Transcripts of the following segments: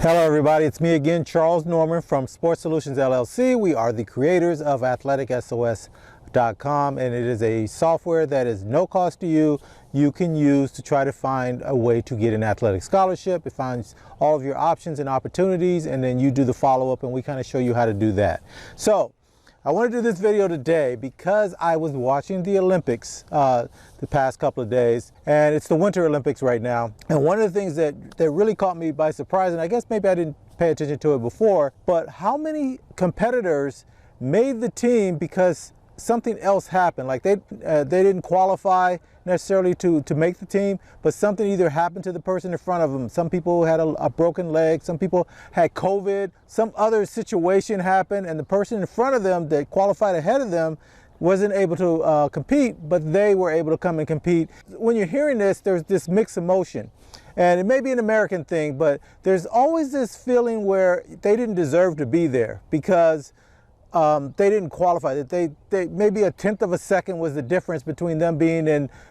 Hello everybody, it's me again, Charles Norman from Sports Solutions LLC. We are the creators of AthleticSOS.com, and it is a software that is no cost to you. You can use to try to find a way to get an athletic scholarship. It finds all of your options and opportunities, and then you do the follow-up, and we kind of show you how to do that. So I want to do this video today because I was watching the Olympics the past couple of days, and it's the Winter Olympics right now. And one of the things that really caught me by surprise, and I guess maybe I didn't pay attention to it before, but how many competitors made the team because something else happened. Like they didn't qualify necessarily to make the team, but something either happened to the person in front of them. Some people had a broken leg, some people had COVID, some other situation happened, and the person in front of them that qualified ahead of them wasn't able to compete, but they were able to come and compete. When you're hearing this, there's this mixed emotion. And it may be an American thing, but there's always this feeling where they didn't deserve to be there because they didn't qualify. That they maybe a tenth of a second was the difference between them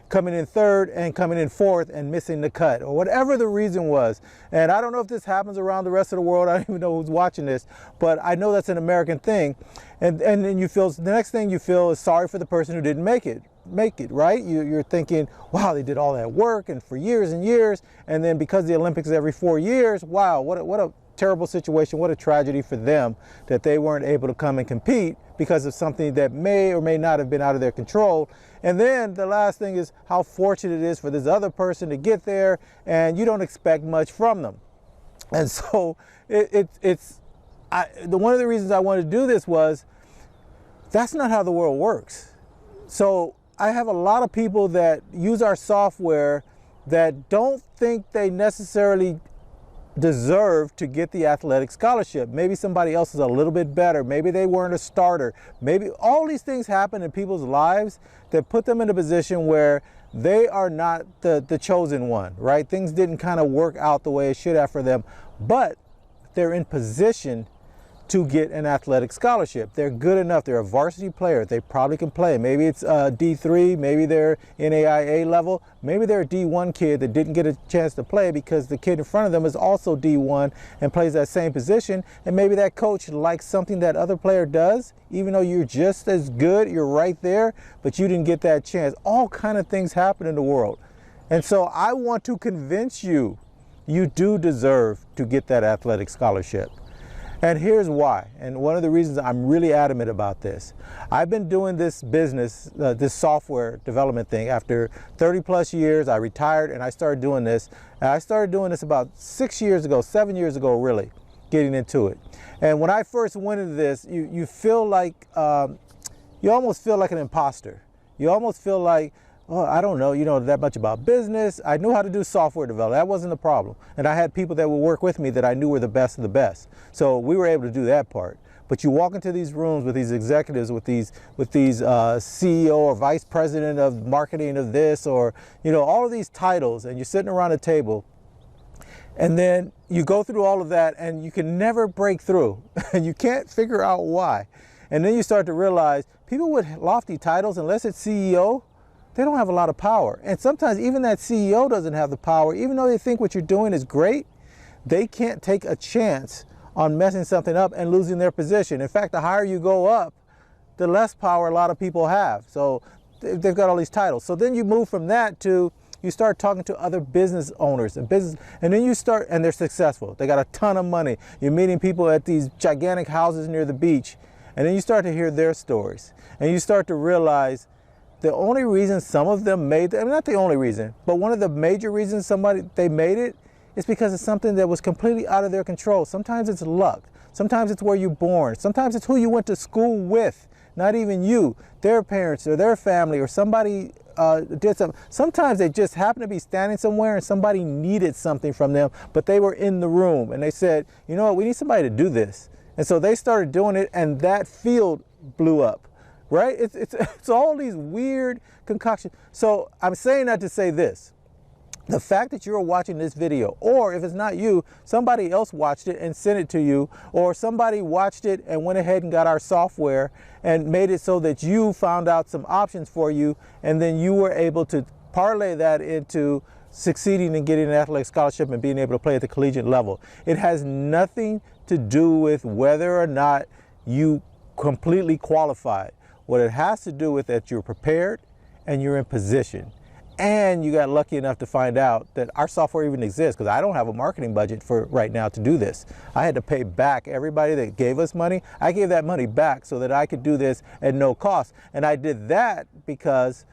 coming in third and coming in fourth and missing the cut, or whatever the reason was. And I don't know if this happens around the rest of the world. I don't even know who's watching this, but I know that's an American thing. And then you feel, the next thing you feel is sorry for the person who didn't make it, right? You're thinking, wow, they did all that work and for years and years, and then because the Olympics is every 4 years, wow, what a terrible situation, what a tragedy for them that they weren't able to come and compete because of something that may or may not have been out of their control. And then the last thing is how fortunate it is for this other person to get there, and you don't expect much from them. And so one of the reasons I wanted to do this was that's not how the world works. So I have a lot of people that use our software that don't think they necessarily deserve to get the athletic scholarship. Maybe somebody else is a little bit better. Maybe they weren't a starter. Maybe all these things happen in people's lives that put them in a position where they are not the chosen one, right? Things didn't kind of work out the way it should have for them, but they're in position to get an athletic scholarship. They're good enough. They're a varsity player. They probably can play. Maybe it's D3, maybe they're NAIA level, maybe they're a D1 kid that didn't get a chance to play because the kid in front of them is also D1 and plays that same position, and maybe that coach likes something that other player does, even though you're just as good, you're right there, but you didn't get that chance. All kind of things happen in the world. And so I want to convince you, you do deserve to get that athletic scholarship. And here's why, and one of the reasons I'm really adamant about this. I've been doing this business, this software development thing after 30 plus years. I retired and I started doing this. And I started doing this about 7 years ago really, getting into it. And when I first went into this, you feel like, you almost feel like an imposter. You almost feel like, oh, I don't know, that much about business. I knew how to do software development. That wasn't a problem. And I had people that would work with me that I knew were the best of the best. So we were able to do that part. But you walk into these rooms with these executives, with these CEO or vice president of marketing of this, or, all of these titles, and you're sitting around a table, and then you go through all of that and you can never break through and you can't figure out why. And then you start to realize people with lofty titles, unless it's CEO, they don't have a lot of power. And sometimes even that CEO doesn't have the power. Even though they think what you're doing is great, they can't take a chance on messing something up and losing their position. In fact, the higher you go up, the less power a lot of people have. So they've got all these titles. So then you move from that to, you start talking to other business owners and then you start, and they're successful. They got a ton of money. You're meeting people at these gigantic houses near the beach, and then you start to hear their stories. And you start to realize the only reason some of them made it, not the only reason, but one of the major reasons they made it is because it's something that was completely out of their control. Sometimes it's luck. Sometimes it's where you're born. Sometimes it's who you went to school with, not even you, their parents or their family or somebody did something. Sometimes they just happen to be standing somewhere and somebody needed something from them, but they were in the room and they said, you know what, we need somebody to do this. And so they started doing it, and that field blew up. Right? It's all these weird concoctions. So I'm saying that to say this. The fact that you're watching this video, or if it's not you, somebody else watched it and sent it to you, or somebody watched it and went ahead and got our software and made it so that you found out some options for you, and then you were able to parlay that into succeeding in getting an athletic scholarship and being able to play at the collegiate level. It has nothing to do with whether or not you completely qualified. What it has to do with that you're prepared and you're in position. And you got lucky enough to find out that our software even exists, because I don't have a marketing budget for right now to do this. I had to pay back everybody that gave us money. I gave that money back so that I could do this at no cost. And I did that because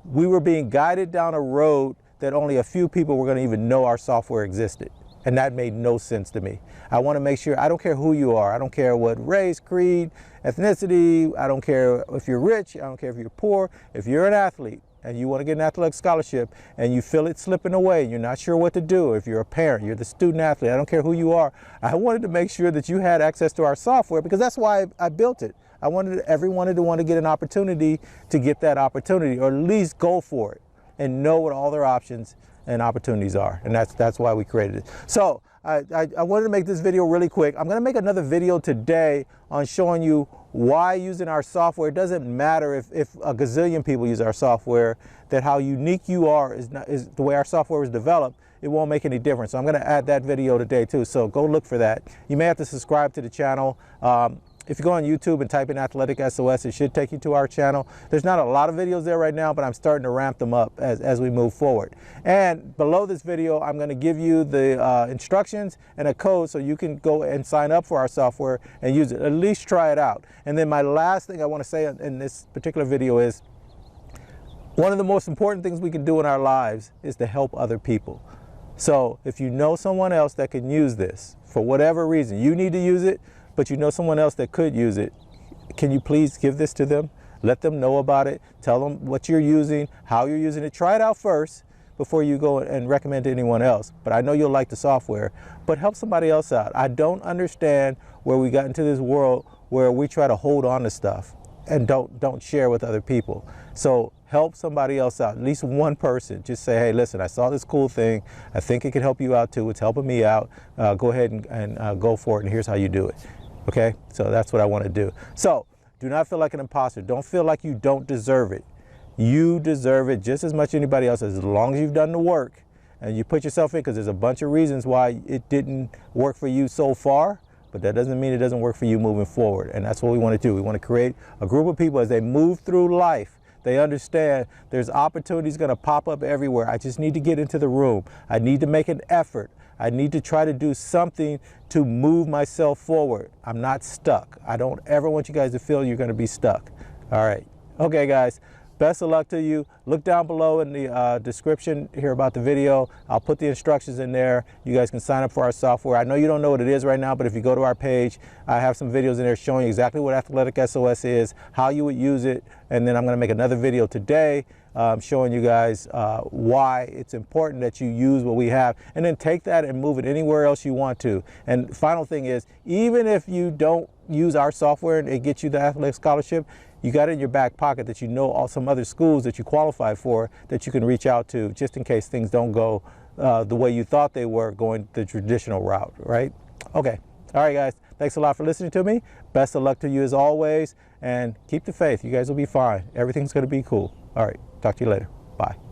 we were being guided down a road that only a few people were going to even know our software existed. And that made no sense to me. I want to make sure, I don't care who you are. I don't care what race, creed, ethnicity. I don't care if you're rich. I don't care if you're poor. If you're an athlete and you want to get an athletic scholarship and you feel it slipping away, you're not sure what to do, if you're a parent, you're the student athlete, I don't care who you are, I wanted to make sure that you had access to our software, because that's why I built it. I wanted everyone to want to get an opportunity to get that opportunity, or at least go for it and know what all their options and opportunities are. And that's why we created it. So I wanted to make this video really quick. I'm going to make another video today on showing you why using our software, it doesn't matter if a gazillion people use our software, that how unique you are is the way our software was developed, it won't make any difference. So I'm going to add that video today too. So go look for that. You may have to subscribe to the channel. If you go on YouTube and type in Athletic SOS, it should take you to our channel. There's not a lot of videos there right now, but I'm starting to ramp them up as we move forward. And below this video, I'm going to give you the instructions and a code so you can go and sign up for our software and use it. At least try it out. And then my last thing I want to say in this particular video is, one of the most important things we can do in our lives is to help other people. So if you know someone else that can use this for whatever reason, you need to use it, but you know someone else that could use it, can you please give this to them? Let them know about it. Tell them what you're using, how you're using it. Try it out first before you go and recommend to anyone else. But I know you'll like the software, but help somebody else out. I don't understand where we got into this world where we try to hold on to stuff and don't share with other people. So help somebody else out, at least one person. Just say, hey, listen, I saw this cool thing. I think it could help you out too. It's helping me out. Go ahead and go for it, and here's how you do it. Okay, so that's what I want to do. So do not feel like an imposter. Don't feel like you don't deserve it. You deserve it just as much as anybody else, as long as you've done the work and you put yourself in, because there's a bunch of reasons why it didn't work for you so far, but that doesn't mean it doesn't work for you moving forward. And that's what we want to do. We want to create a group of people as they move through life. They understand there's opportunities going to pop up everywhere. I just need to get into the room. I need to make an effort. I need to try to do something to move myself forward. I'm not stuck. I don't ever want you guys to feel you're going to be stuck. All right. Okay, guys. Best of luck to you. Look down below in the description here about the video. I'll put the instructions in there. You guys can sign up for our software. I know you don't know what it is right now, but if you go to our page, I have some videos in there showing you exactly what Athletic SOS is, how you would use it, and then I'm going to make another video today showing you guys why it's important that you use what we have, and then take that and move it anywhere else you want to. And final thing is, even if you don't use our software and it gets you the athletic scholarship, you got it in your back pocket that you know some other schools that you qualify for that you can reach out to, just in case things don't go the way you thought they were going the traditional route, right? Okay. All right, guys. Thanks a lot for listening to me. Best of luck to you as always, and keep the faith. You guys will be fine. Everything's going to be cool. All right. Talk to you later. Bye.